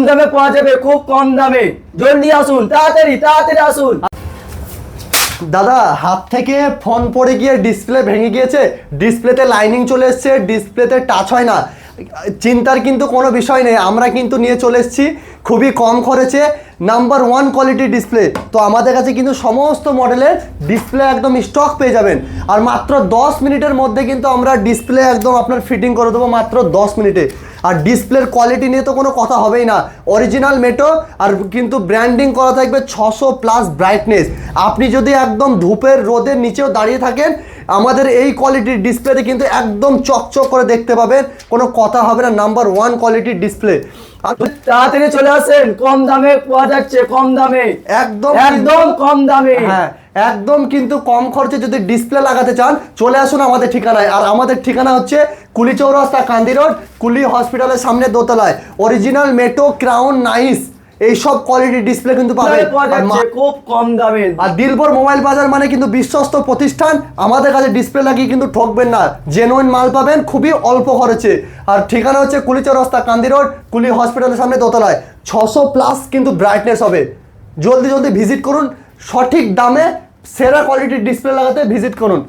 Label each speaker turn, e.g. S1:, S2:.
S1: দামে পাওয়া যাবে, খুব কম দামে। জলদি আসুন, তাড়াতাড়ি তাড়াতাড়ি আসুন।
S2: দাদা, হাত থেকে ফোন পড়ে গিয়ে ডিসপ্লে ভেঙে গিয়েছে, ডিসপ্লেতে লাইনিং চলে এসছে, ডিসপ্লেতে টাচ হয় না। চিন্তার কিন্তু কোনো বিষয় নেই, আমরা কিন্তু নিয়ে চলে এসেছি খুবই কম খরচে নাম্বার 1 কোয়ালিটি ডিসপ্লে। তো আমাদের কাছে কিন্তু সমস্ত মডেলের ডিসপ্লে একদম স্টক পেয়ে যাবেন। আর মাত্র 10 মিনিটের মধ্যে কিন্তু আমরা ডিসপ্লে একদম আপনার ফিটিং করে দেবো, মাত্র 10 মিনিটে। আর ডিসপ্লের কোয়ালিটি নিয়ে তো কোনো কথা হবেই না, অরিজিনাল মেটো। আর কিন্তু ব্র্যান্ডিং করা থাকবে 600+ ব্রাইটনেস। আপনি যদি একদম ধূপের রোদের নিচেও দাঁড়িয়ে থাকেন, আমাদের এই কোয়ালিটির ডিসপ্লেতে কিন্তু একদম চকচক করে দেখতে পাবেন, কোনো কথা হবে না। নাম্বার 1 কোয়ালিটির ডিসপ্লে।
S1: তাড়াতাড়ি চলে আসেন, কম দামে পাওয়া যাচ্ছে, কম দামে,
S2: একদম
S1: একদম কম দামে।
S2: হ্যাঁ, একদম কিন্তু কম খরচে যদি ডিসপ্লে লাগাতে চান চলে আসুন আমাদের ঠিকানায়। আর আমাদের ঠিকানা হচ্ছে কুলি চৌরাস্তা, কান্দি রোড, কুলি হসপিটালের সামনে দোতলায়। অরিজিনাল মেটো, ক্রাউন, নাইস এইসব কোয়ালিটির ডিসপ্লে কিন্তু পাবেন
S1: খুব কম দামে।
S2: আর দিলবর মোবাইল বাজার মানে কিন্তু বিশ্বস্ত প্রতিষ্ঠান, আমাদের কাছে ডিসপ্লে লাগিয়ে কিন্তু ঠকবেন না, জেনুইন মাল পাবেন খুবই অল্প খরচে। আর ঠিকানা হচ্ছে কুলি চৌরাস্তা, কান্দি রোড, কুলি হসপিটালের সামনে দোতলায়। 600+ কিন্তু ব্রাইটনেস হবে। জলদি জলদি ভিজিট করুন, সঠিক দামে সেরা কোয়ালিটির ডিসপ্লে লাগাতে ভিজিট করুন।